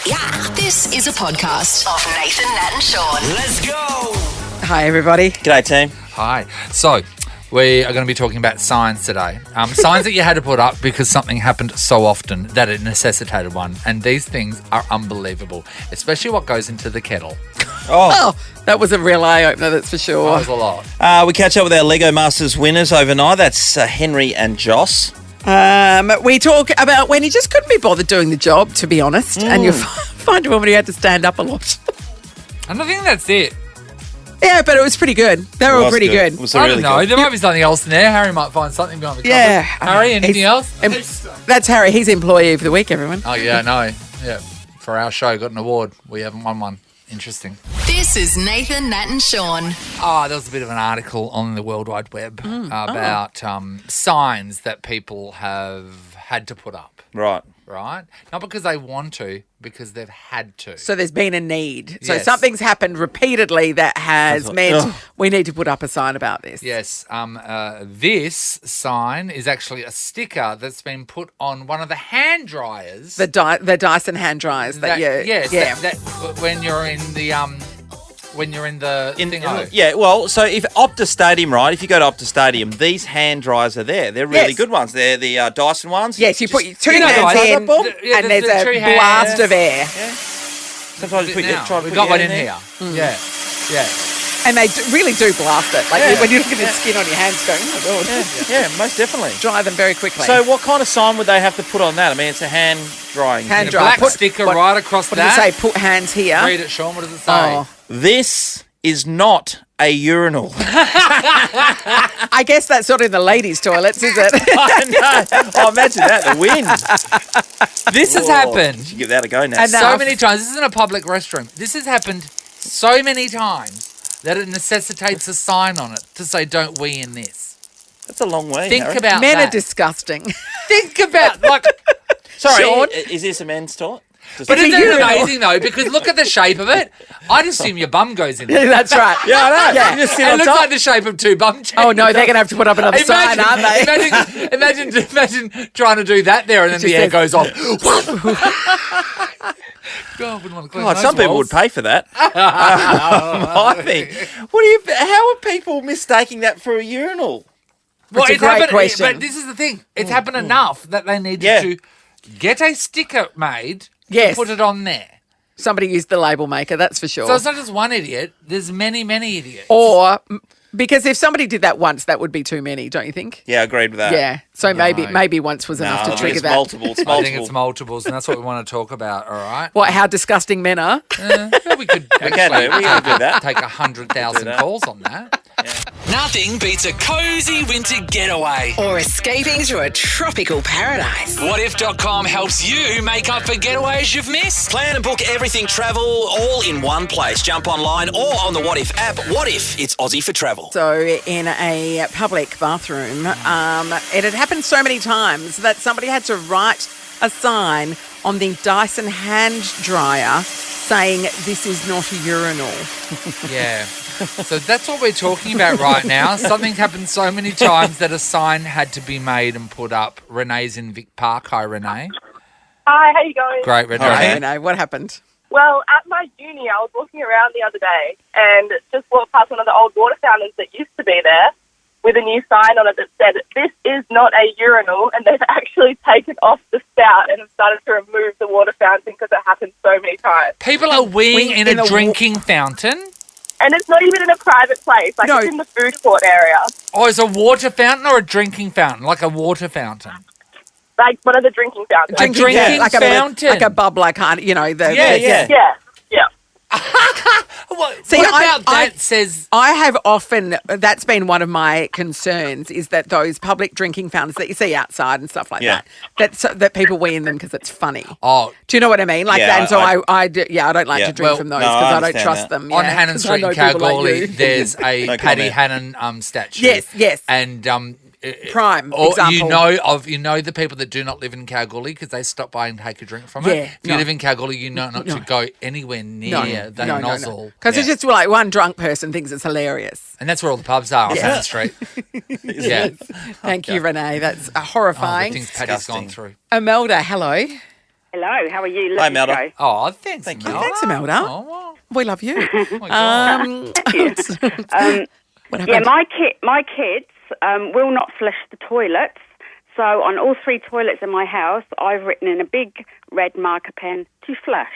Yeah, this is a podcast of Nathan, Nat and Shaun. Let's go! Hi, everybody. G'day, team. Hi. So, we are going to be talking about signs today. Signs that you had to put up because something happened so often that it necessitated one. And these things are unbelievable, especially what goes into the kettle. Oh, that was a real eye-opener, that's for sure. That was a lot. We catch up with our Lego Masters winners overnight. That's Henry and Joss. We talk about when he just couldn't be bothered doing the job, to be honest, and you find a woman who had to stand up a lot. And I think that's it. Yeah, but it was pretty good. They were all pretty good. It was I really don't know. good. There might be something else in there. Harry might find something behind the cupboard. Yeah. Harry, anything else? That's Harry. He's employee of the week, everyone. Oh, yeah, no. Yeah. For our show, got an award. We haven't won one. Interesting. This is Nathan, Nat and Shaun. Oh, there was a bit of an article on the World Wide Web about signs that people have had to put up, Right. right? Not because they want to, because they've had to. So there's been a need. So Yes. something's happened repeatedly that has meant we need to put up a sign about this. Yes, this sign is actually a sticker that's been put on one of the hand dryers. The Dyson hand dryers that you... yes, Yeah. that when you're in the thingo. Yeah, well, so if Optus Stadium, right, if you go to Optus Stadium, these hand dryers are there. They're really Yes. good ones. They're the Dyson ones. Yes, you put your two You know, hands guys, in yeah, and there's the a two blast hands. of air. Sometimes you Now, try to we've put got your one hand in there. here. Yeah. And they really do blast it. Like Yeah. when you look at the skin on your hands going, oh, God. Yeah, most definitely. Dry them very quickly. So what kind of sign would they have to put on that? I mean, it's a hand drying. Hand And a dry. black sticker right across what that. does it say? Put hands here. Read it, Shaun. What does it say? Oh. This is not a urinal. I guess that's not in the ladies' toilets, is it? I know. Oh, imagine that, the wind. This has happened You should give that a go now. And so many times. This isn't a public restroom. This has happened so many times that it necessitates a sign on it to say, "Don't wee in this." That's a long way, Think Harry. about Men that. are disgusting. Think about Sorry, Shaun? is this a men's toilet? But It's a isn't it urinal. amazing though? Because look at the shape of it. I'd assume your bum goes in there. That's right. Yeah, I know. Yeah. You just sit It on looks top. like the shape of two bum cheeks. Oh, no, they're going to have to put up another sign, aren't they? Imagine trying to do that there and then Just the air says- goes off. God, I wouldn't want to clean God, those some people walls. would pay for that. I think. How are people mistaking that for a urinal? That's a it's great happened, question. But this is the thing. It's happened enough that they needed Yeah. to get a sticker made Yes. and put it on there. Somebody used the label maker, that's for sure. So it's not just one idiot. There's many, many idiots. Or, because if somebody did that once, that would be too many, don't you think? Yeah, agreed with that. Yeah. So maybe No. once was No, enough I to think trigger it's that. multiple. It's I multiple. think it's multiples, and that's what we want to talk about, all right? What, how disgusting men are? Yeah, we could We can do that. take 100,000 calls on that. Nothing beats a cozy winter getaway. Or escaping to a tropical paradise. WhatIf.com helps you make up for getaways you've missed. Plan and book everything travel all in one place. Jump online or on the What If app. What If? It's Aussie for travel. So in a public bathroom, it had happened so many times that somebody had to write a sign on the Dyson hand dryer saying, "This is not a urinal." Yeah. So that's what we're talking about right now. Something happened so many times that a sign had to be made and put up. Renee's in Vic Park. Hi, Renee. Hi, how you going? Great, Renee. Hi. You know, what happened? Well, at my uni, I was walking around the other day and just walked past one of the old water fountains that used to be there with a new sign on it that said, "This is not a urinal," and they've actually taken off the spout and have started to remove the water fountain because it happens so many times. People are weeing in in a a drinking fountain. And it's not even in a private place, like No. it's in the food court area. Oh, is a water fountain or a drinking fountain? Like a water fountain. Like one of the drinking fountains. drinking like fountain. like a bubbler, can't you know? Yeah. Yeah. See, what about I that says... I have often, that's been one of my concerns, is that those public drinking fountains that you see outside and stuff like Yeah. that people wee in them because it's funny. Oh, Do you know what I mean? Like Yeah, that. And so I I don't like Yeah. to drink Well, from those no, I because I don't understand trust that. them. on yeah, Hannon 'cause I Street know in people like Kalgoorlie, you. there's a No Paddy comment. Hannon statue. Yes. And Prime or example. you know the people that do not live in Kalgoorlie because they stop by and take a drink from Yeah, it. If you no. live in Kalgoorlie, you know not to go anywhere near that nozzle. Because it's just like one drunk person thinks it's hilarious. And that's where all the pubs are on Yeah. Hannon Street. Yeah. Thank you, Renee. That's Oh, the horrifying. things Paddy's Disgusting. gone through. Imelda, hello. Hello, how are you? Hi, Lovely Melda. show. Oh, thanks. Thank you. Imelda. Thanks, Imelda. Oh, wow. We love you. Oh, my God. What Yeah, happened? my kids will not flush the toilets. So on all 3 toilets in my house, I've written in a big red marker pen to flush.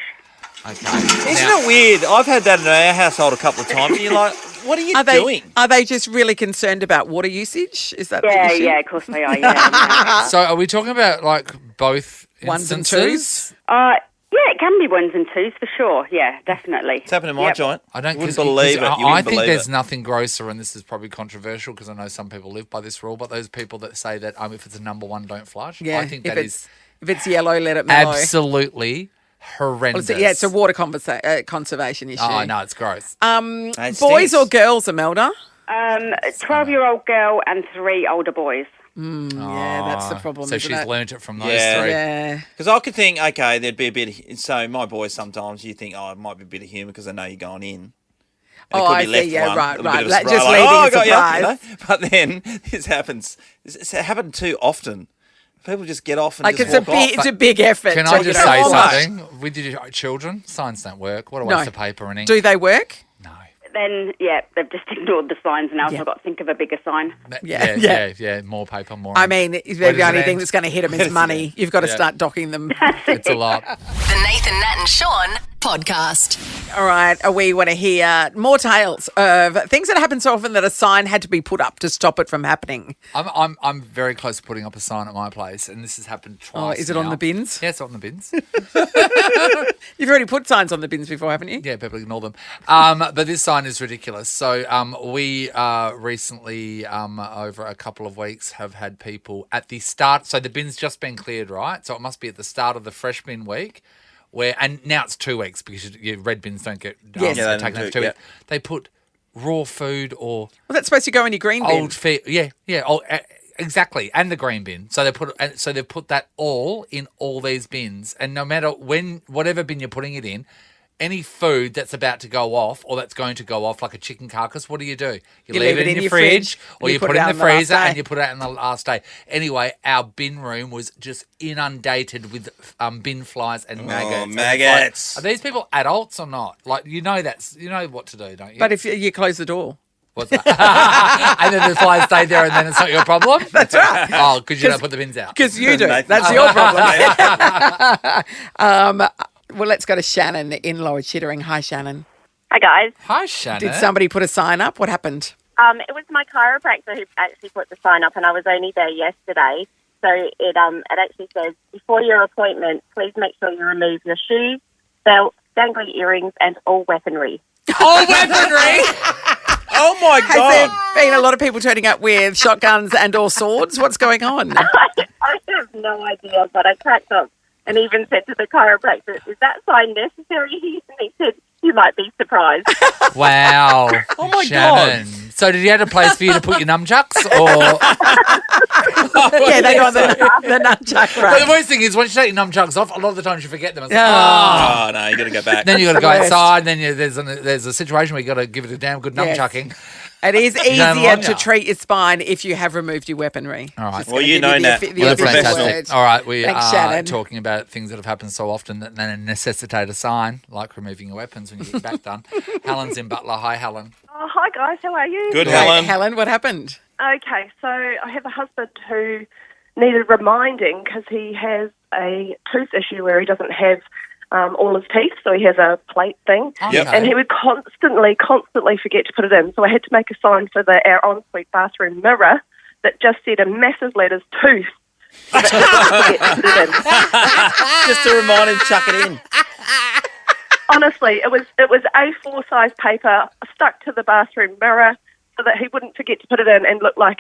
Okay. Isn't Now- it weird? I've had that in our household a couple of times. And you're like, what are you doing? Are they just really concerned about water usage? Is that the Yeah, issue? yeah, of course they are. Yeah. So are we talking about like both Ones and instances? Yeah, it can be 1s and 2s for sure. Yeah, definitely. It's happened in my Yep. joint. I don't You wouldn't 'cause- believe it. 'cause You I wouldn't think believe there's it. nothing grosser, and this is probably controversial because I know some people live by this rule. But those people that say that if it's a number 1, don't flush. Yeah, I think if that it's is if it's yellow, let it mellow. absolutely Well, horrendous. it's a water conservation issue. Oh no, it's gross. It Boys stinks. or girls, Imelda? A 12-year-old girl and 3 older boys. Yeah, that's the problem. So isn't she's it? learnt it from those Yeah. 3. Yeah. Because I could think, okay, there'd be a bit. So my boys sometimes you think, it might be a bit of humour because they know you're going in. And it Oh, could I be see. left Yeah, one, right, a bit right. of a Like, surprise, just like, leaving I a got you, surprise. But then this happens. It's happened too often. People just get off and Like just it's walk off. it's a big effort. Can to, I just you know, say flush. something? With your children, signs don't work. What a No. waste of paper and ink. Do they work? No. Then, yeah, they've just ignored the signs now, Yeah. so I've got to think of a bigger sign. Yeah. More paper, more. I mean, the Where does only it thing end? that's going to hit them is money. You've got to start docking them. It's a lot. The Nathan, Nat and Shaun podcast. All right, we want to hear more tales of things that happen so often that a sign had to be put up to stop it from happening. I'm very close to putting up a sign at my place, and this has happened twice. Oh, is it on now. the bins? Yeah, it's on the bins. You've already put signs on the bins before, haven't you? Yeah, people ignore them. But this sign is ridiculous. So we recently, over a couple of weeks, have had people at the start. So the bin's just been cleared, right? So it must be at the start of the fresh bin week. And now it's 2 weeks because your red bins don't get Yes. Yeah, they taken do, over 2 yeah. weeks. They put raw food or Was that supposed to go in your green bin? old feed. Yeah. Exactly, and the green bin. So they've put that all in all these bins, and no matter whatever bin you're putting it in, any food that's about to go off or that's going to go off, like a chicken carcass, what do? You leave it in your fridge, or you put it in the freezer and you put it out in the last day. Anyway, our bin room was just inundated with bin flies and maggots. And it's maggots. like, are these people adults or not? Like you know what to do, don't you? But if you close the door. What's that? And then the flies stay there, and then it's not your problem. That's right. Oh, because you don't put the bins out. Because you do. Nathan. That's your problem. Well, let's go to Shannon in Lower Chittering. Hi, Shannon. Hi, guys. Hi, Shannon. Did somebody put a sign up? What happened? It was my chiropractor who actually put the sign up, and I was only there yesterday. So it actually says, before your appointment, please make sure you remove your shoes, belt, dangly earrings, and all weaponry. All weaponry. Oh my Has God. there been a lot of people turning up with shotguns and or swords? What's going on? I have no idea, but I cracked up and even said to the chiropractor, is that sign necessary? And he said, you might be surprised. Wow. Oh my Shannon. So did you have a place for you to put your nunchucks, or? Yeah, they go on the nunchuck But the run. worst thing is when you take your nunchucks off, a lot of the times you forget them. It's like, Oh. Oh, no, you got to go back. then you got to the go worst. outside. Then there's a situation where you got to give it a damn good Yes. nunchucking. It is don't easier like to that. treat your spine if you have removed your weaponry. All right. Just Well, gonna you give know the that. offi- the Well, official professional. word. All right, we Thanks, are Shannon. talking about things that have happened so often that necessitate a sign, like removing your weapons when you get your back done. Helen's in Butler. Hi, Helen. Oh, hi, guys. How are you? Good, Right, Helen. Helen, what happened? Okay, so I have a husband who needed reminding because he has a tooth issue where he doesn't have all his teeth, so he has a plate thing. Yep. And he would constantly forget to put it in. So I had to make a sign for our ensuite bathroom mirror that just said in massive letters, tooth. So that he wouldn't forget to put it in. Just to remind him, chuck it in. Honestly, it was A4 size paper stuck to the bathroom mirror so that he wouldn't forget to put it in and look like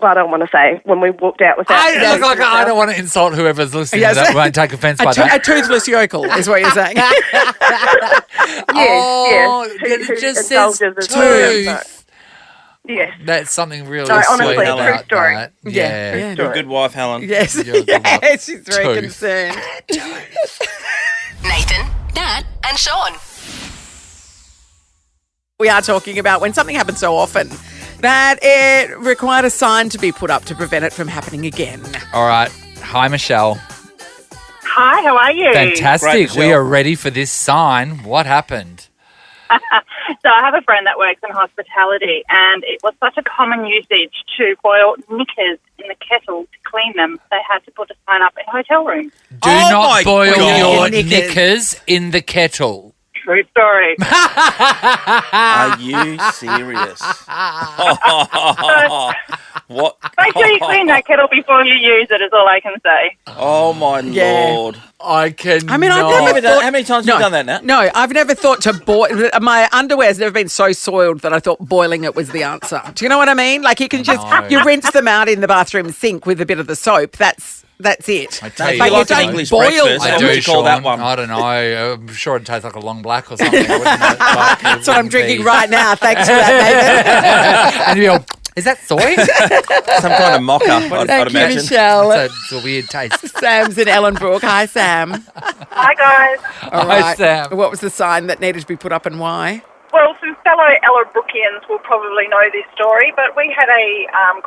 I don't want to say when we walked out without. I don't want to insult whoever's listening Yes. to that. We won't take offence by A that. toothless yokel is what you're saying. Oh, yes. it Who just says indulges his tooth. Yes. That's something really No, sweet honestly, about true story. that. Yeah. You're a good wife, Helen. Yes. You're a good one. Yes, she's very Tooth. concerned. Nathan, Nat and Shaun. We are talking about when something happens so often that it required a sign to be put up to prevent it from happening again. All right. Hi, Michelle. Hi, how are you? Fantastic. Great, We Michelle. are ready for this sign. What happened? So I have a friend that works in hospitality, and it was such a common usage to boil Knickers in the kettle to clean them. They had to put a sign up in hotel rooms. Do Oh not my boil God. your Knickers. knickers in the kettle. True story. Are you serious? What? Make sure you clean that kettle before you use it, is all I can say. Oh, my Yeah. Lord. I can. I mean, I've How never many, thought... how many times have you done that now? No, I've never thought to boil... My underwear's never been so soiled that I thought boiling it was the answer. Do you know what I mean? Like, you can just... No. You rinse them out in the bathroom sink with a bit of the soap. That's it. I tell If you, But you you like an don't English boil breakfast, them. I what do, would you call that Shaun. one? I don't know. I'm sure it'd taste like a long black or something. Wouldn't it? That's what I'm drinking right now. Thanks for that, Nathan. And you go, is that soy? Some kind of mocha, I'd Thank you, imagine. Michelle. It's a weird taste. Sam's in Ellenbrook. Hi, Sam. Hi, guys. All Hi, right. Sam. What was the sign that needed to be put up and why? Well, some fellow Ellenbrookians will probably know this story, but we had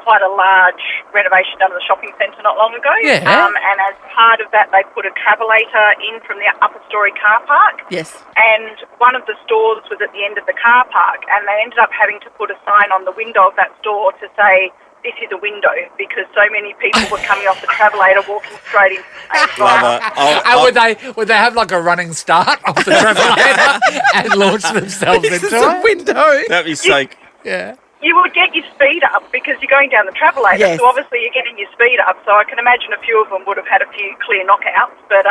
quite a large renovation done at the shopping centre not long ago. Yeah. And as part of that, they put a travelator in from the upper storey car park. Yes. And one of the stores was at the end of the car park, and they ended up having to put a sign on the window of that store to say, "This is a window," because so many people were coming off the travelator walking straight into the same Love drive. it. And would they have like a running start off the travelator and launch themselves This into is a it? window. That'd be so... Yeah. You would get your speed up because you're going down the travelator, Yes. so obviously you're getting your speed up. So I can imagine a few of them would have had a few clear knockouts, but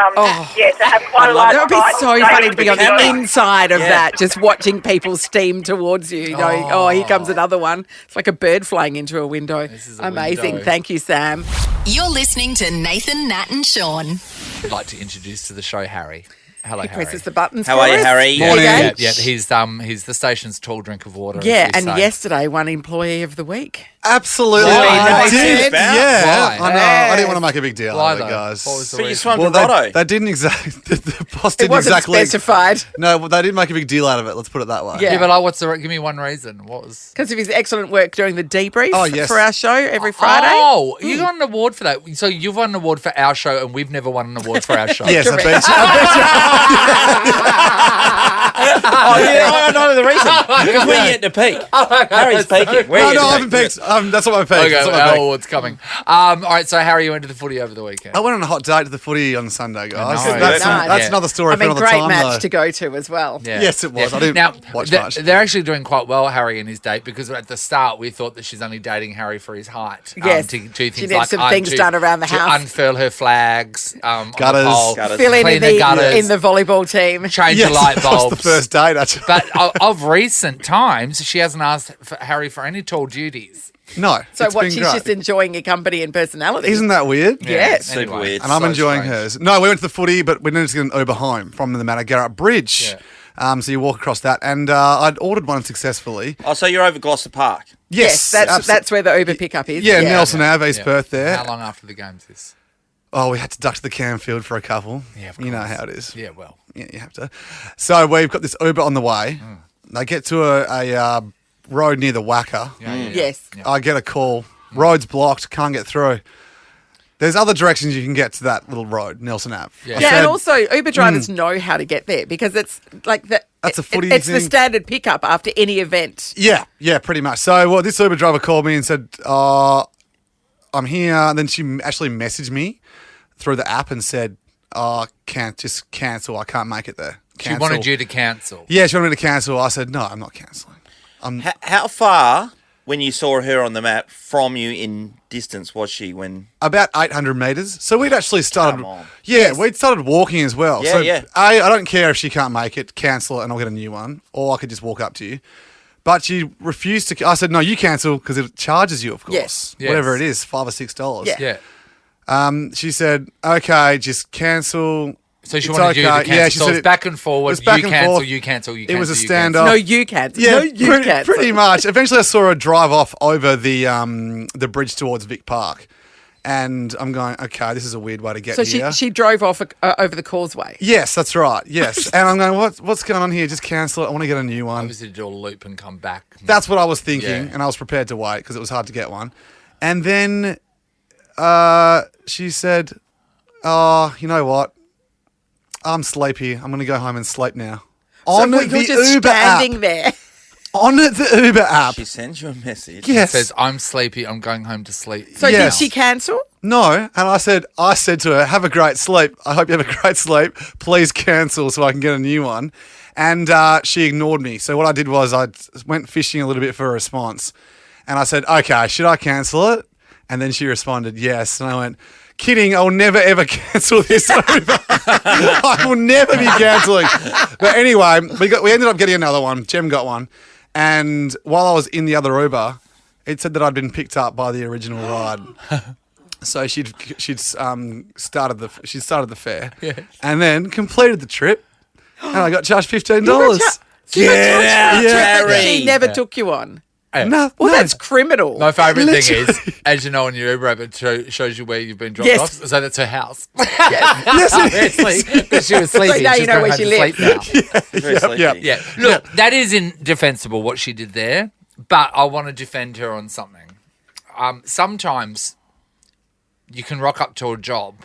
yeah, to have quite a large That would be fight so would funny to be on the window. inside of Yeah. that, just watching people steam towards you, going, oh, here comes another one. It's like a bird flying into a window. is a Amazing. window. Thank you, Sam. You're listening to Nathan, Nat, and Sean. I'd like to introduce to the show Harry. Hello, He Harry. presses the buttons How for are you, us. Harry? There you go. Yeah, he's the station's tall drink of water. Yeah, as we and say. yesterday won Employee of the Week. Absolutely. Why? I No, did. it's about- Yeah. Why? I know. I didn't want to make a big deal Why out of though? it, guys. What was the But you reason? swung Well, from Grotto. they didn't exactly. The boss It didn't wasn't exactly. specified No, well, they didn't make a big deal out of it. Let's put it that way. Yeah. Yeah, but what's the? Give me one reason. What was? because of his excellent work during the debrief Oh, yes. for our show every Friday. Oh, you got an award for that. So you've won an award for our show, and we've never won an award for our show. Yes, I Correct. Oh, yeah, I know the reason. Because we're yet to peak. Harry's peaking. We're No, yet no, to I haven't peaked. That's not my peak. Okay, That's not my our peak. award's coming. All right, so Harry, you went to the footy over the weekend. I went on a hot date to the footy on Sunday, guys. Nice. That's, Nice. that's Yeah. another story I for mean, another great time, match though. to go to as well. Yeah. Yes, it was. I didn't now, watch they- much. They're actually doing quite well, Harry and his date, because at the start we thought that she's only dating Harry for his height. Yes. To do She things needs like some things to- done around the to house. unfurl her flags, on the Gutters. pole, Gutters. Fill in clean in the gutters, in the volleyball team. change Yes, the light that was bulbs. the first date, actually. But of recent times, she hasn't asked for Harry for any tall duties. no. So it's what? been She's great. just enjoying your company and personality. Isn't that weird? Yes. Super Anyway. weird. And I'm So enjoying strange. hers. No, we went to the footy, but we needed to get an Uber home from the Managarat Bridge. So you walk across that, and I'd ordered one successfully. Oh, so you're over Gloucester Park. Yes, that's where the Uber pickup is. Yeah, Nelson Ave, East Perth there. How long after the game's this? Oh, we had to duck to the Camfield for a couple. Yeah, of you know course. how it is. Yeah, well. Yeah, you have to. So we've got this Uber on the way. They get to a road near the Wacker. Yes. I get a call. Road's blocked. Can't get through. There's other directions you can get to that little road, Nelson Ave. Yeah. I Yeah, said, and also Uber drivers know how to get there because it's like That's a footy It's the thing. standard pickup after any event. Yeah, pretty much. So this Uber driver called me and said, I'm here. And then she actually messaged me through the app and said, can't just cancel. I can't make it there. She Cancel. wanted you to cancel. Yeah, she wanted me to cancel. I said, no, I'm not cancelling. How far, when you saw her on the map, from you in distance was she when... About 800 metres. So we'd actually started. Come on. Yeah, we'd started walking as well. Yeah, so yeah. I don't care if she can't make it, cancel it and I'll get a new one. Or I could just walk up to you. But she refused to. I said, no, you cancel because it charges you, of course. Yes. Whatever Yes. it is, $5 or $6. Yeah. Yeah. She said, okay, just cancel. So she It's wanted you to okay. cancel. Yeah, she so said it's back and forward. it was back You and cancel, forth. you cancel, you It cancel. was a you standoff. cancel. No, you can't. Yeah, no, you can't. pretty much. Eventually, I saw her drive off over the bridge towards Vic Park, and I'm going, okay, this is a weird way to get So here. she drove off over the causeway. Yes, that's right. Yes, and I'm going, what's going on here? Just cancel it. I want to get a new one. Obviously, to do a loop and come back. That's what I was thinking, Yeah. and I was prepared to wait because it was hard to get one. And then she said, "Oh, you know what? I'm sleepy. I'm going to go home and sleep now. So On you're the just Uber app. standing there. On the Uber app. She sends you a message. Yes. Says, I'm sleepy. I'm going home to sleep. So Yes. did she cancel? No, and I said to her, have a great sleep. I hope you have a great sleep. Please cancel so I can get a new one. And she ignored me. So what I did was I went fishing a little bit for a response. And I said, okay, should I cancel it? And then she responded, yes. And I went, kidding, I'll never ever cancel this Uber. I will never be cancelling. But anyway, we ended up getting another one. Jem got one. And while I was in the other Uber, it said that I'd been picked up by the original ride. So she'd started the fare, and then completed the trip, and I got charged $15. Get out, Terry. She never took you on. No, Well, no. that's criminal. My favourite thing Literally. is, as you know, on your Uber app, it shows you where you've been dropped Yes. off. So that's her house. Yes, it is. Obviously, because she was sleeping. now you she's know going where home she to sleep lives. now. Very sleepy. Yep. Yeah. Look, that is indefensible what she did there, but I want to defend her on something. Sometimes you can rock up to a job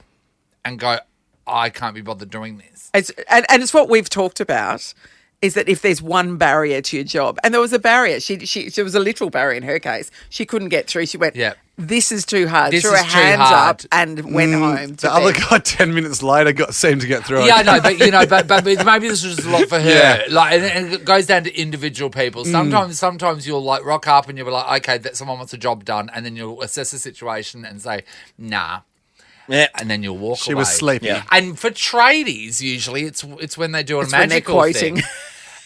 and go, I can't be bothered doing this. And it's what we've talked about, is that if there's one barrier to your job, and there was a barrier, she was a literal barrier in her case. She couldn't get through. She went, Yeah. this is too hard. This Threw her is too hands hard. up and went home. To The other bed. guy 10 minutes later seemed to get through. Yeah, I okay. know, but maybe this was just a lot for her. Yeah. Like, and it goes down to individual people. Sometimes you'll like rock up and you'll be like, okay, that someone wants a job done, and then you'll assess the situation and say, nah. Yeah. And then you'll walk She away. was sleepy. Yeah. And for tradies, usually it's when they do a It's when they're magical quoting. thing.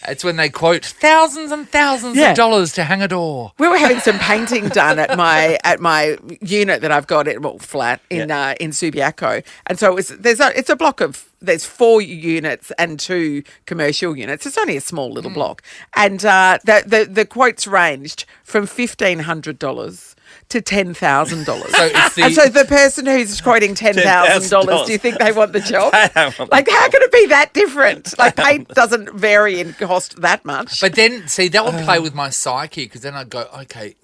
It's when they quote thousands and thousands Yeah. of dollars to hang a door. We were having some painting done at my unit that I've got flat in Subiaco, and so it's a block of there's 4 units and 2 commercial units. It's only a small little block, and the quotes ranged from $1,500 to $10,000. So it's And so the person who's quoting $10,000, do you think they want the job? They don't want the Like, how can it be that different? Like, paint doesn't vary in cost that much. But then, see, that would play with my psyche because then I'd go, okay,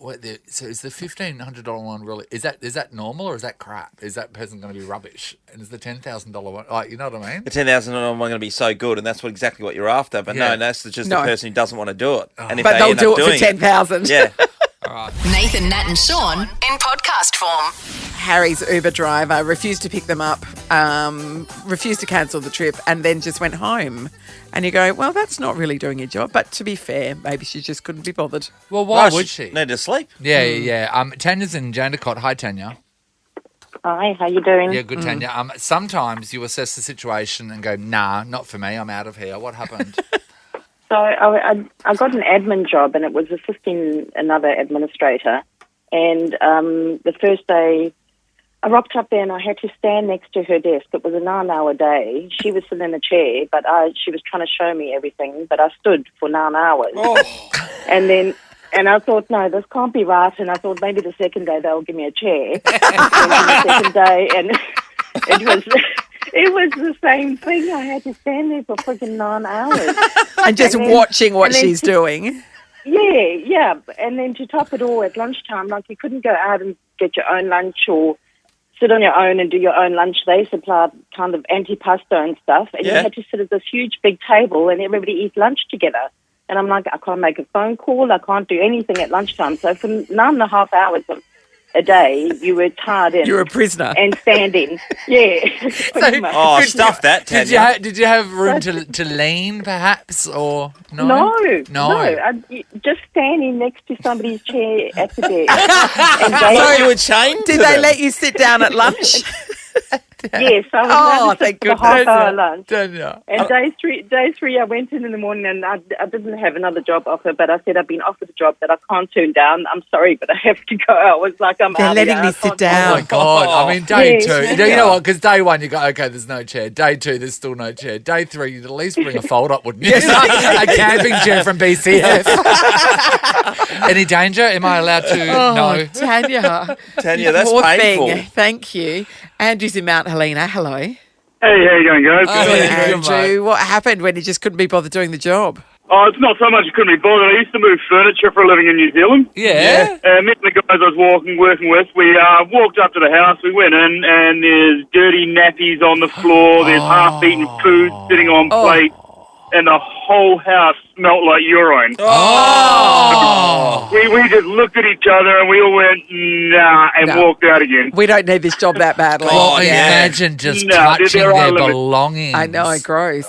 so is the $1,500 one really, is that normal or is that crap? Is that person going to be rubbish? And is the $10,000 one, like, you know what I mean? The $10,000 one going to be so good, and that's exactly what you're after. But Yeah. no, that's just No. the person who doesn't want to do it. And if But they they'll end do up it for doing $10,000. Yeah. Nathan, Nat, and Shaun in podcast form. Harry's Uber driver refused to pick them up, refused to cancel the trip, and then just went home. And you go, well, that's not really doing your job. But to be fair, maybe she just couldn't be bothered. Well, why Well, would she? Need to sleep. Yeah. Tanya's in Jandakot. Hi, Tanya. Hi, how you doing? Yeah, good, Tanya. Sometimes you assess the situation and go, nah, not for me. I'm out of here. What happened? So I got an admin job, and it was assisting another administrator. And the first day, I rocked up there, and I had to stand next to her desk. It was a 9-hour day. She was sitting in a chair, but she was trying to show me everything. But I stood for 9 hours, and I thought, no, this can't be right. And I thought maybe the second day they'll give me a chair. The second day, and it was. It was the same thing. I had to stand there for freaking 9 hours. And just And then- watching what and then she's doing. Yeah. And then to top it all, at lunchtime, like you couldn't go out and get your own lunch or sit on your own and do your own lunch. They supplied kind of antipasta and stuff. And you had to sit at this huge big table and everybody eat lunch together. And I'm like, I can't make a phone call. I can't do anything at lunchtime. So for 9.5 hours a day, you were tied in. You're a prisoner. And standing. Yeah. pretty much. Oh, stuff that, Tanya. Did you have room to lean, perhaps, or no? No. Just standing next to somebody's chair at the desk. And they, You were chained to Did they them. let you sit down at lunch? yes, I was Oh, allowed to thank sit for goodness. half-hour lunch. Tanya. And day three, I went in the morning and I didn't have another job offer, but I said I've been offered a job that I can't turn down. I'm sorry, but I have to go. I was like, I'm They're out letting here. me I sit can't- down. Oh my God! I mean, day Yes. two. You know what? Because day one, you go, okay, there's no chair. Day two, there's still no chair. Day three, you'd at least bring a fold up, wouldn't you? A camping chair from BCF. Any danger? Am I allowed to? No. Tanya. Tanya, that's Poor painful. thing. Thank you. Andrew's in Mount Helena. Hello. Hey, how you going, guys? Oh, Hey, yeah, good, Andrew, what happened when you just couldn't be bothered doing the job? Oh, it's not so much I couldn't be bothered. I used to move furniture for a living in New Zealand. Yeah. Me and the guys I was working with, we walked up to the house. We went in, and there's dirty nappies on the floor. There's half-eaten food sitting on plates, and the whole house smelt like urine. Oh. We just looked at each other, and we all went, nah, and walked out again. We don't need this job that badly. Imagine just touching their belongings. I know, gross.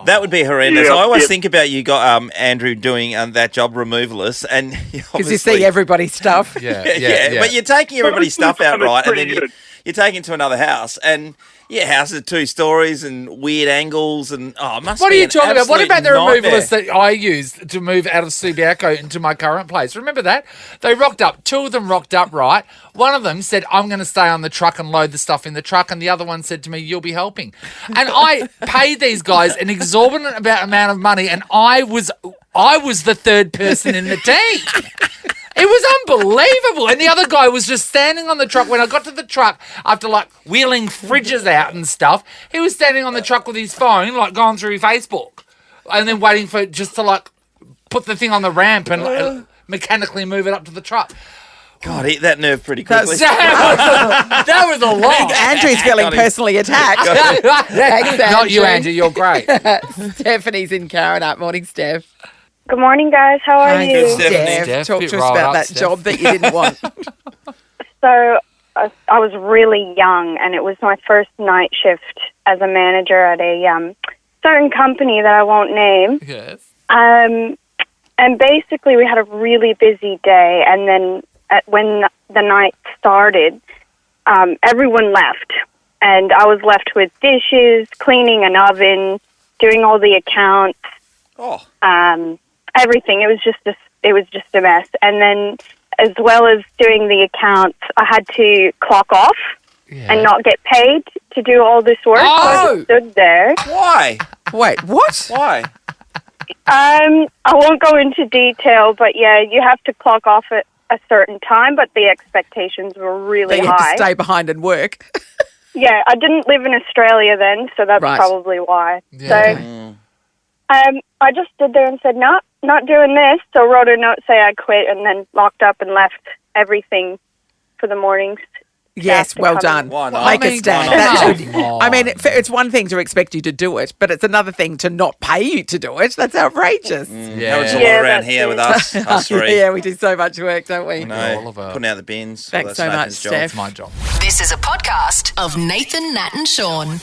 That would be horrendous. Yeah, I always think about you, Andrew, doing that job, removalist, and because you see everybody's stuff. Yeah. But you're taking everybody's stuff out, right? And then you're taking it to another house, and houses are 2 stories and weird angles, and it must. What be are you talking about? What about the nightmare. removalists that I used to move out of Subiaco into my current place? Remember that? They rocked up. 2 of them rocked up, right? One of them said, I'm going to stay on the truck and load the stuff in the truck, and the other one said to me, you'll be helping. And I paid these guys an exorbitant amount of money, and I was the third person in the team. It was unbelievable. And the other guy was just standing on the truck. When I got to the truck, after wheeling fridges out and stuff, he was standing on the truck with his phone, going through Facebook, and then waiting for just to put the thing on the ramp and mechanically move it up to the truck. God, hit that nerve pretty quickly. That was a lot. Andrew's feeling personally attacked. Thanks, Not you, Andrew. You're great. Stephanie's in Carrinup. Morning, Steph. Good morning, guys. How are you? Good, Stephanie. Steph, talk Bit to us riled about up, that Steph. job that you didn't want. So I was really young, and it was my first night shift as a manager at a certain company that I won't name. Yes. And basically, we had a really busy day, and then when the night started, everyone left, and I was left with dishes, cleaning an oven, doing all the accounts. Everything. It was just a mess. And then, as well as doing the accounts, I had to clock off and not get paid to do all this work. So I just stood there. Why? Wait, what? Why? I won't go into detail, but you have to clock off at a certain time, but the expectations were really That you high. have to stay behind and work. Yeah, I didn't live in Australia then, so that's probably why. Yeah. So I just stood there and said, no, not doing this. So wrote a note, say I quit, and then locked up and left everything for the mornings. Yes, well done. Why not? Make I a mean, stand. come That on. should, I mean, it's one thing to expect you to do it, but it's another thing to not pay you to do it. That's outrageous. That was a Yeah. lot around that's here it. with us 3. Yeah, we do so much work, don't we? No, Oliver. putting out the bins. Thanks Well, so that's much, Nathan's job. Steph. My job. This is a podcast of Nathan, Nat and Shaun.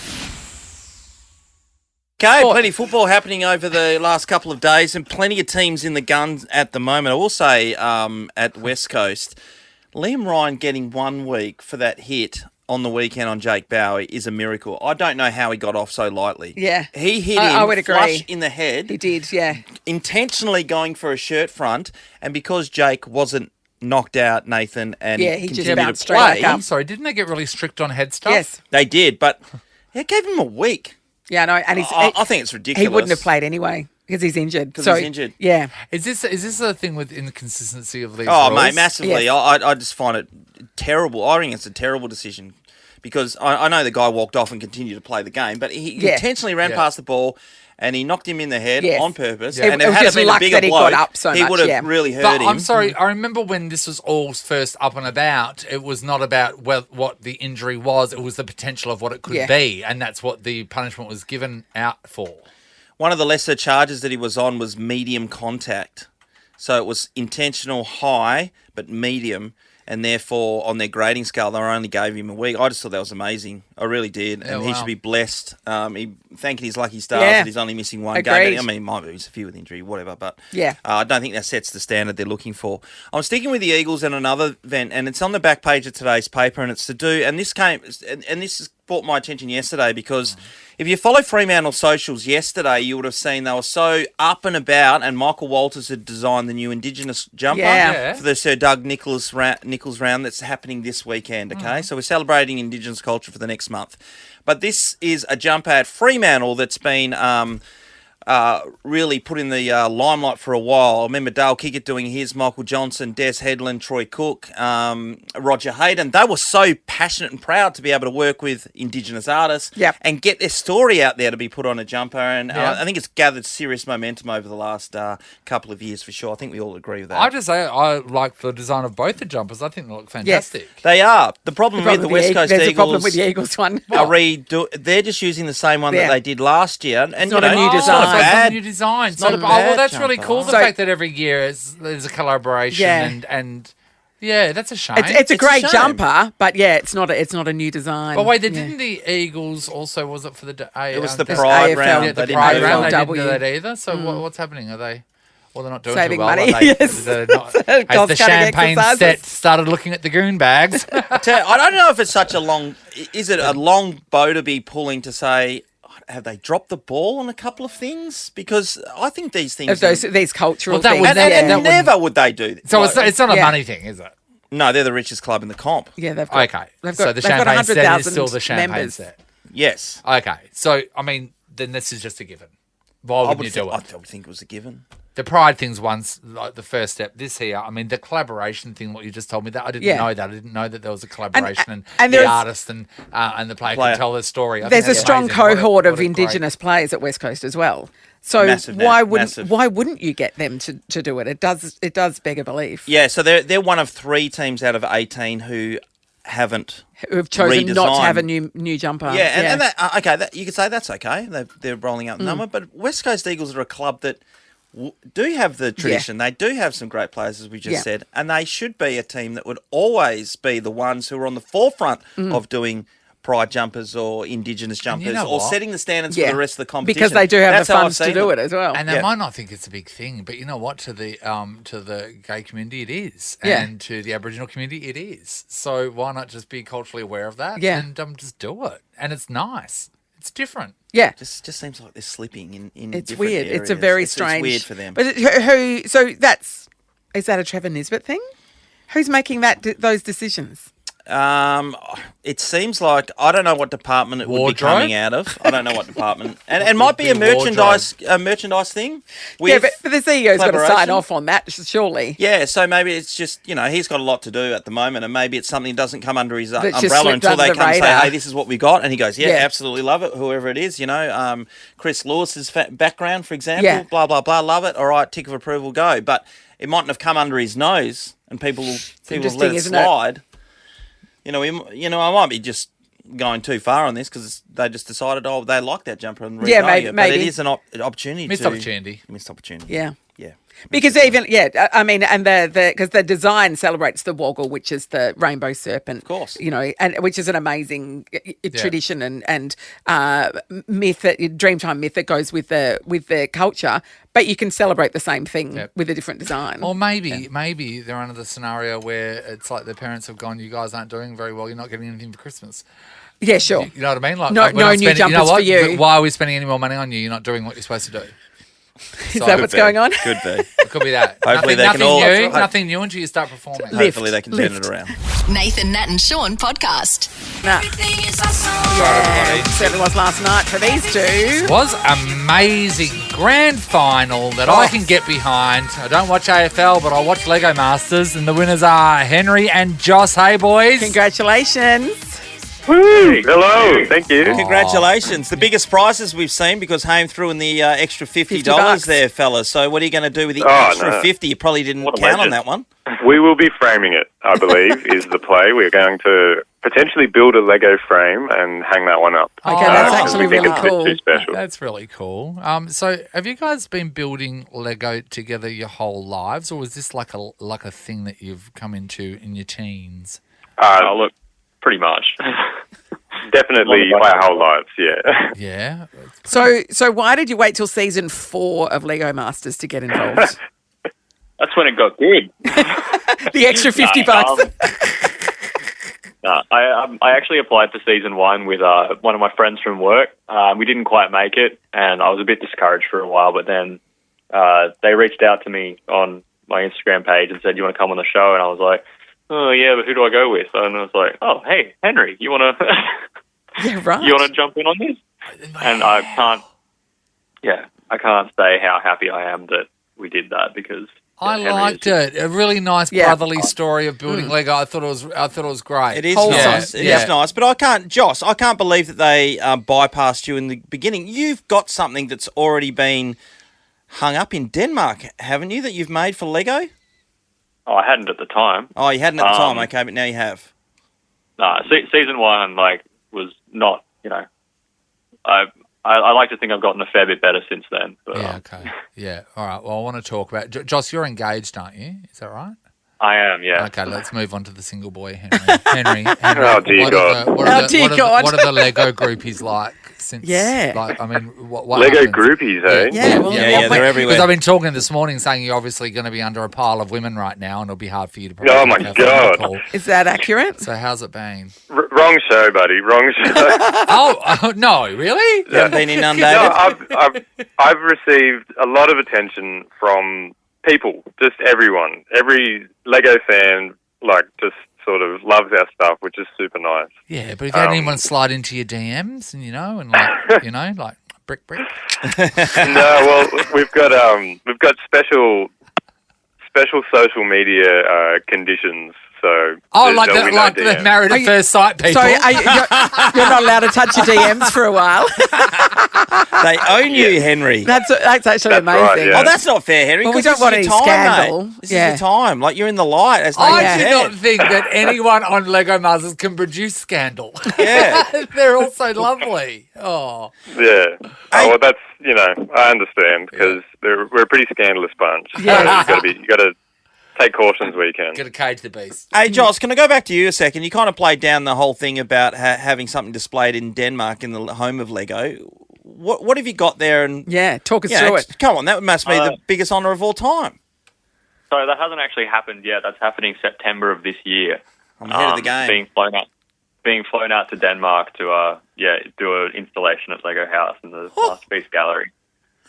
Okay, plenty of football happening over the last couple of days and plenty of teams in the guns at the moment. I will say at West Coast, Liam Ryan getting 1 week for that hit on the weekend on Jake Bowie is a miracle. I don't know how he got off so lightly. Yeah. He hit I him would agree. flush in the head. He did, yeah. Intentionally going for a shirt front, and because Jake wasn't knocked out, Nathan, and Yeah, he just continued bounced to straight play, back up. I'm sorry, didn't they get really strict on head stuff? Yes. they did, but it gave him a week. Yeah, no, and I think it's ridiculous. he wouldn't have played anyway because he's injured. 'Cause So he's injured. Yeah. Is this a thing with inconsistency of these Oh, rules? mate, massively. Yes. I just find it terrible. I think it's a terrible decision because I know the guy walked off and continued to play the game, but he Yeah. intentionally ran Yeah. past the ball and he knocked him in the head Yes. on purpose. Yeah. And It was had just been luck a bigger that he bloke, got up so he much, would have yeah. really hurt But him. I'm sorry, I remember when this was all first up and about, it was not about what the injury was, it was the potential of what it could Yeah. be, and that's what the punishment was given out for. One of the lesser charges that he was on was medium contact. So it was intentional high, but medium. And therefore, on their grading scale, they only gave him a week. I just thought that was amazing. I really did. Yeah, and he wow. should be blessed. He thanking his lucky stars Yeah. that he's only missing one Agreed. game. I mean, might be a few with injury, whatever. But Yeah. I don't think that sets the standard they're looking for. I'm sticking with the Eagles and another event, and it's on the back page of today's paper, and it's to do. And this has brought my attention yesterday because if you follow Fremantle socials yesterday, you would have seen they were so up and about, and Michael Walters had designed the new Indigenous jumper Yeah. for the Sir Doug Nichols round that's happening this weekend, okay? So we're celebrating Indigenous culture for the next month. But this is a jumper at Fremantle that's been really put in the limelight for a while. I remember Dale Kickett doing his, Michael Johnson, Des Headland, Troy Cook, Roger Hayden. They were so passionate and proud to be able to work with Indigenous artists and get their story out there to be put on a jumper. And I think it's gathered serious momentum over the last couple of years for sure. I think we all agree with that. I just say I like the design of both the jumpers. I think they look fantastic. Yes, they are. The problem with the West Coast Eagles... There's Eagles... a problem with the Eagles one. They're just using the same one that they did last year. And it's not a new design. It's a new design. It's not a bad that's jumper. really cool. The fact that every year there's a collaboration and that's a shame. It's a great jumper, but it's not a new design. But wait, didn't the Eagles also, was it for the it was the Pride round. Yeah, the Pride round. They didn't do that either. So what's happening? Are they? Well, they're not doing saving too well. money. Yes. Has the champagne set started looking at the goon bags? I don't know if it's such a long. Is it a long bow to be pulling to say? Have they dropped the ball on a couple of things? Because I think these things... These cultural things. And never would they do this. So it's not a money thing, is it? No, they're the richest club in the comp. Yeah, they've got... Okay. So the champagne set is still the champagne members. set? Yes. Okay. So, I mean, then this is just a given. Why wouldn't you do it? I would think it was a given. The Pride thing's like the first step. This here, I mean, the collaboration thing, what you just told me, that I didn't know that. I didn't know that there was a collaboration and the artist and the player can tell their story. There's a strong cohort of Indigenous players at West Coast as well. So why wouldn't you get them to do it? It does beg a belief. Yeah, so they're one of 3 teams out of 18 who have chosen not to have a new jumper. Yeah, and that, you could say that's okay. They're rolling out the number, but West Coast Eagles are a club that do have the tradition. They do have some great players, as we just said, and they should be a team that would always be the ones who are on the forefront of doing Pride jumpers or Indigenous jumpers or setting the standards for the rest of the competition. Because they do have the funds to do it as well. And they might not think it's a big thing, but you know what? To the gay community, it is. And to the Aboriginal community, it is. So why not just be culturally aware of that and just do it? And it's nice. It's different. Yeah. Just seems like they're slipping in it's different weird. areas. It's a very strange... It's weird for them. But is that a Trevor Nisbet thing? Who's making those decisions? It seems like I don't know what department it would be coming out of. I don't know what department, and it might be a merchandise thing. But the CEO's got to sign off on that, surely. Yeah, so maybe it's just he's got a lot to do at the moment, and maybe it's something that doesn't come under his umbrella until they come and say, "Hey, this is what we got," and he goes, "Yeah, absolutely love it." Whoever it is, Chris Lewis's background, for example, blah blah blah, love it. All right, tick of approval, go. But it mightn't have come under his nose, and people have let it slide. I might be just going too far on this because they just decided, they like that jumper and maybe. But it is an opportunity. Missed opportunity. Yeah. Because I mean, and because the design celebrates the woggle, which is the rainbow serpent, of course, and which is an amazing tradition and myth, Dreamtime myth that goes with the culture. But you can celebrate the same thing with a different design. Or maybe they're under the scenario where it's like their parents have gone, "You guys aren't doing very well. You're not getting anything for Christmas." Yeah, sure. You know what I mean? Like, no new jumpers for you. Why are we spending any more money on you? You're not doing what you're supposed to do. Is that what's going on? Could be. It could be that. Hopefully nothing new until you start performing. Hopefully they can turn it around. Nathan, Nat and Shaun podcast. Everything is awesome. Certainly was last night for these two. Was amazing. Grand final that I can get behind. I don't watch AFL, but I watch Lego Masters, and the winners are Henry and Joss. Hey, boys. Congratulations. Woo! Hello, thank you. Congratulations. The biggest prizes we've seen because Hame threw in the extra $50 there, fellas. So what are you going to do with the extra 50? You probably didn't count on that one. We will be framing it, I believe, is the play. We're going to potentially build a Lego frame and hang that one up. Okay, that's actually really cool. Too special. That's really cool. So have you guys been building Lego together your whole lives, or is this like a thing that you've come into in your teens? Look, pretty much. Definitely our whole lives, yeah. Yeah. So why did you wait till season 4 of Lego Masters to get involved? That's when it got good. The extra $50. I actually applied for season 1 with one of my friends from work. We didn't quite make it, and I was a bit discouraged for a while, but then they reached out to me on my Instagram page and said, "You want to come on the show?" And I was like, "Oh yeah, but who do I go with?" And I was like, "Oh hey, Henry, you want to? Yeah, right. You want to jump in on this?" And I can't say how happy I am that we did that because I Henry liked it. A really nice brotherly story of building Lego. I thought it was great. It is nice. It is nice. But I can't believe that they bypassed you in the beginning. You've got something that's already been hung up in Denmark, haven't you, that you've made for Lego? Oh, I hadn't at the time. Oh, you hadn't at the time, okay, but now you have. No, season 1 was not. I like to think I've gotten a fair bit better since then. But, okay. Yeah, all right. Well, I want to talk about... Joss, you're engaged, aren't you? Is that right? I am, yeah. Okay, let's move on to the single boy, Henry. Oh, dear God. What are the Lego groupies like? Since, what Lego happens? groupies, eh? Yeah, they're everywhere. Because I've been talking this morning saying you're obviously going to be under a pile of women right now and it'll be hard for you to... Oh, my God. Is that accurate? So how's it been? Wrong show, buddy. Wrong show. oh, no, really? You haven't been inundated? No, I've received a lot of attention from people, just everyone. Every Lego fan, just sort of loves our stuff, which is super nice. Yeah, but have you had anyone slide into your DMs and, like brick? No, well, we've got special social media conditions. So the married at first sight people. Sorry, you're not allowed to touch your DMs for a while. They own you, Henry. That's actually amazing. Right, yeah. Oh, that's not fair, Henry. Well, we don't want any scandal. Mate. This is your time. You're in the light. As I do not think that anyone on Lego Masters can produce scandal. Yeah. They're all so lovely. Oh. Yeah. Oh, well, that's, I understand because we're a pretty scandalous bunch. Yeah. So you got to take cautions where you can. Got to cage the beast. Hey, Joss, can I go back to you a second? You kind of played down the whole thing about having something displayed in Denmark in the home of Lego. What have you got there? And talk us through it. Come on, that must be the biggest honour of all time. So that hasn't actually happened yet. That's happening September of this year. I'm ahead of the game. Being flown out to Denmark to do an installation at Lego House in the Masterpiece Gallery.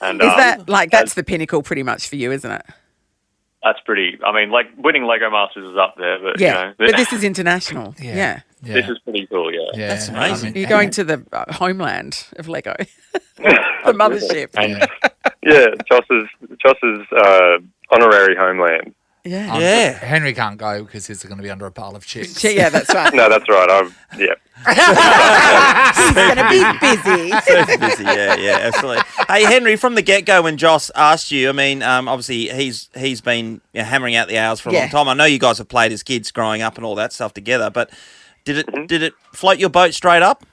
And is that that's the pinnacle pretty much for you, isn't it? That's pretty. I mean, winning Lego Masters is up there, but but this is international. Yeah. This is pretty cool. Yeah, that's amazing. You're going to the homeland of Lego, the mothership. And, Joss's honorary homeland. Yeah. Henry can't go because he's going to be under a pile of chicks. Yeah, that's right. No, that's right. He's going to be busy. So busy, yeah, absolutely. Hey, Henry, from the get-go when Joss asked you, I mean, obviously he's been hammering out the hours for a long time. I know you guys have played as kids growing up and all that stuff together, but did it float your boat straight up?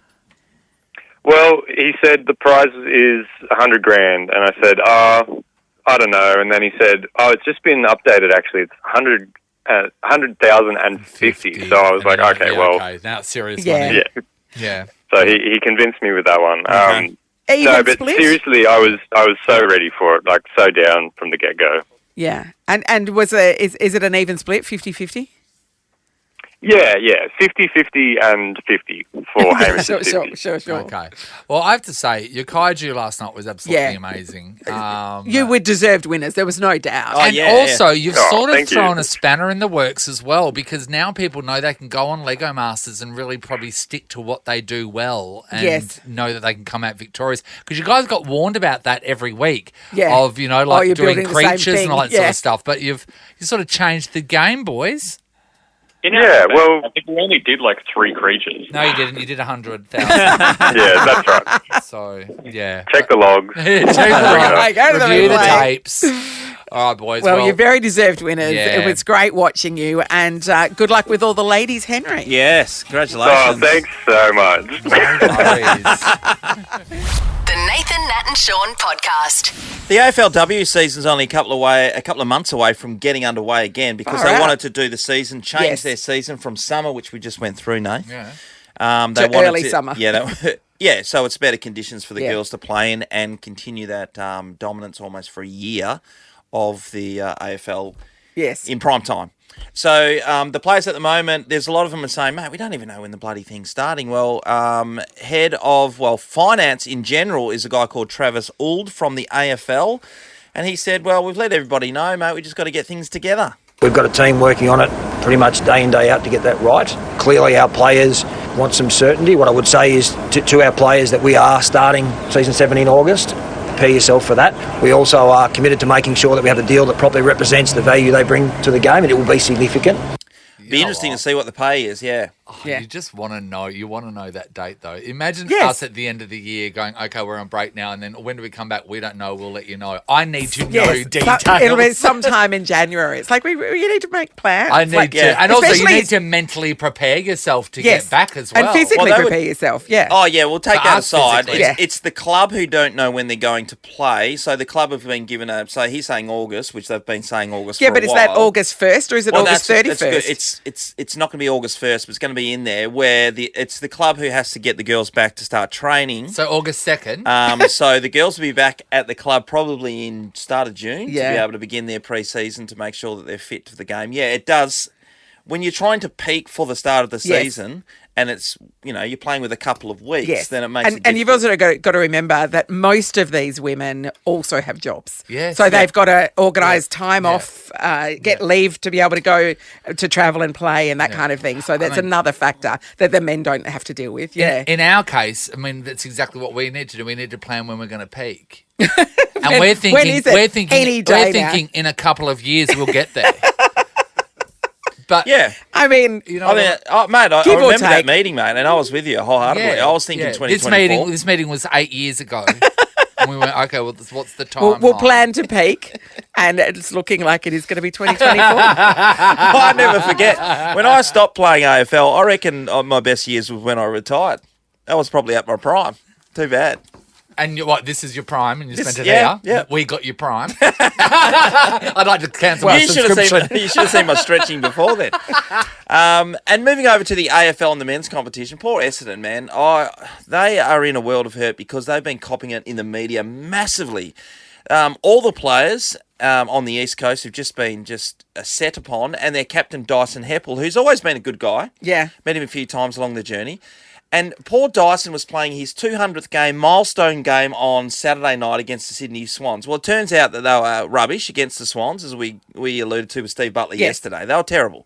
Well, he said the prize is $100,000, and I said, I don't know. And then he said, it's just been updated, actually. It's 100,050. So I was like, okay. Now it's serious money. Yeah. So he convinced me with that one. Okay. No, but seriously, I was so ready for it, so down from the get-go. Yeah. And is it an even split, 50-50? Yeah, 50-50 and 50 for Hamish. Sure. Okay. Well, I have to say, your kaiju last night was absolutely amazing. You were deserved winners, there was no doubt. And also, you've sort of thrown a spanner in the works as well, because now people know they can go on Lego Masters and really probably stick to what they do well and know that they can come out victorious. Because you guys got warned about that every week of, doing creatures and all that sort of stuff. But you sort of changed the game, boys. Well, I think we only did 3 creatures. No, you didn't. You did 100,000. Yeah, that's right. So, yeah. Check the logs. Review the tapes. All right, boys. Well, you're very deserved winners. Yeah. It was great watching you, and good luck with all the ladies, Henry. Yes, congratulations. Oh, thanks so much. The Nathan, Nat and Shaun podcast. The AFLW season's only a couple of months away from getting underway again because they wanted to do the season, change their season from summer, which we just went through, Nate. Yeah. They wanted early summer. Yeah, so it's better conditions for the girls to play in and continue that dominance almost for a year of the AFL in prime time. So the players at the moment, there's a lot of them are saying, mate, we don't even know when the bloody thing's starting. Well, head of, finance in general is a guy called Travis Ould from the AFL. And he said, well, we've let everybody know, mate, we just got to get things together. We've got a team working on it pretty much day in, day out to get that right. Clearly our players want some certainty. What I would say is to our players that we are starting season 7 in August. prepare yourself for that. We also are committed to making sure that we have a deal that properly represents the value they bring to the game, and it will be significant. Be interesting to see what the pay is, yeah. You just want to know. You want to know that date, though. Imagine us at the end of the year going, okay, we're on break now, and then when do we come back? We don't know. We'll let you know. I need to know details. It'll be sometime in January. It's like you need to make plans. I need to. And also, you need to mentally prepare yourself to get back as well. And physically prepare yourself, Oh, yeah, we'll take that aside. physically. It's the club who don't know when they're going to play. So the club have been given so he's saying August, which they've been saying August for a while. Yeah, but is that August 1st or is it August 31st? It's not going to be August 1st, but it's going to be in there where it's the club who has to get the girls back to start training. So August 2nd. So the girls will be back at the club probably in start of June to be Yeah. able to begin their pre-season to make sure that they're fit for the game. Yeah, it does. When you're trying to peak for the start of the season and it's, you're playing with a couple of weeks, then it makes it difficult. And you've also got to remember that most of these women also have jobs. Yes. So they've got to organise time off, get leave to be able to go to travel and play and that kind of thing. So that's another factor that the men don't have to deal with. Yeah. In our case, I mean, that's exactly what we need to do. We need to plan when we're going to peak. And we're thinking, when is it? we're thinking, Any day we're thinking in a couple of years we'll get there. But I mean, mate, I remember that meeting, mate, and I was with you wholeheartedly. I was thinking 2024. This meeting was 8 years ago. And we went, okay, well, what's the time? We'll plan to peak, and it's looking like it is going to be 2024. I never forget. When I stopped playing AFL, I reckon my best years was when I retired. That was probably at my prime. Too bad. And this is your prime, and you spent it here? Yeah. We got your prime. I'd like to cancel my subscription. You should have seen my stretching before then. And moving over to the AFL and the men's competition, poor Essendon, man. They are in a world of hurt because they've been copping it in the media massively. All the players on the East Coast have just been set upon, and their captain, Dyson Heppel, who's always been a good guy. Yeah. Met him a few times along the journey. And poor Dyson was playing his 200th game, milestone game on Saturday night against the Sydney Swans. Well, it turns out that they were rubbish against the Swans, as we alluded to with Steve Butler yesterday. They were terrible.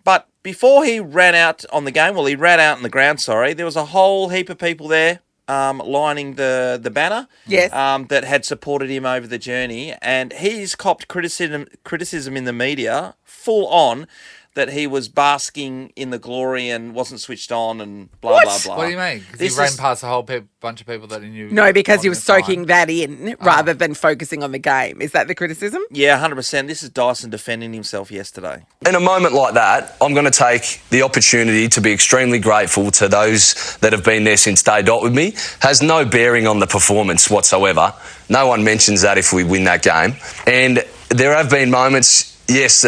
But before he ran out on the game, he ran out on the ground, there was a whole heap of people there lining the banner that had supported him over the journey. And he's copped criticism in the media full on that he was basking in the glory and wasn't switched on and blah, blah, blah. What do you mean? Because he ran past a whole bunch of people that he knew. No, because he was soaking that in rather than focusing on the game. Is that the criticism? Yeah, 100%. This is Dyson defending himself yesterday. In a moment like that, I'm going to take the opportunity to be extremely grateful to those that have been there since day dot with me. Has no bearing on the performance whatsoever. No one mentions that if we win that game. And there have been moments, yes,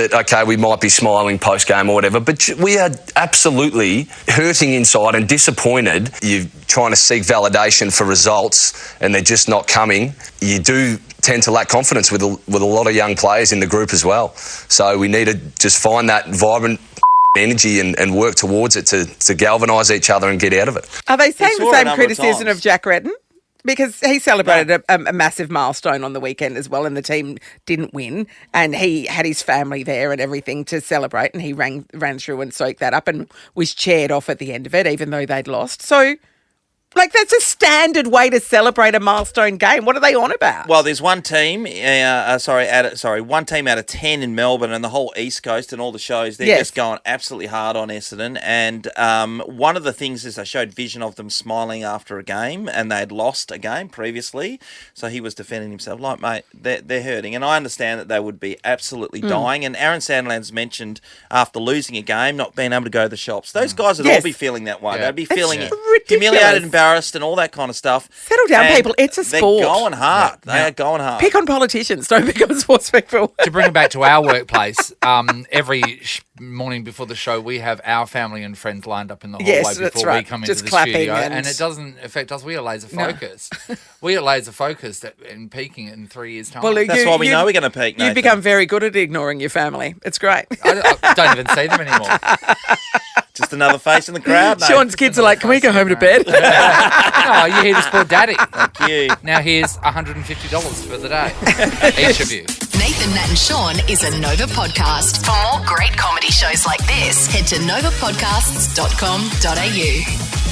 we might be smiling post-game or whatever, but we are absolutely hurting inside and disappointed. You're trying to seek validation for results and they're just not coming. You do tend to lack confidence with a lot of young players in the group as well. So we need to just find that vibrant energy and work towards it to galvanise each other and get out of it. Are they saying the same criticism of Jack Redden? Because he celebrated a massive milestone on the weekend as well, and the team didn't win, and he had his family there and everything to celebrate, and he ran through and soaked that up and was cheered off at the end of it, even though they'd lost. So, that's a standard way to celebrate a milestone game. What are they on about? Well, there's one team, one team out of 10 in Melbourne and the whole East Coast and all the shows. They're just going absolutely hard on Essendon. And one of the things is they showed vision of them smiling after a game, and they'd lost a game previously. So he was defending himself. Like, mate, they're hurting. And I understand that they would be absolutely dying. And Aaron Sandland's mentioned after losing a game, not being able to go to the shops. Those guys would all be feeling that way. They'd be feeling humiliated, embarrassed, and all that kind of stuff. Settle down, people. It's a sport. They're going hard. They are going hard. Pick on politicians. Don't pick on sports people. To bring it back to our workplace, every morning before the show, we have our family and friends lined up in the hallway before we come into the studio. And it doesn't affect us. We are laser focused. We are laser focused in peaking in 3 years' time. Well, that's why we know we're going to peak, Nathan. You've become very good at ignoring your family. It's great. I don't even see them anymore. Just another face in the crowd, mate. Sean's kids are like, can we go home to bed? No, you're here to support Daddy. Thank you. Now here's $150 for the day. Each of you. Nathan, Nat and Shaun is a Nova podcast. For more great comedy shows like this, head to novapodcasts.com.au.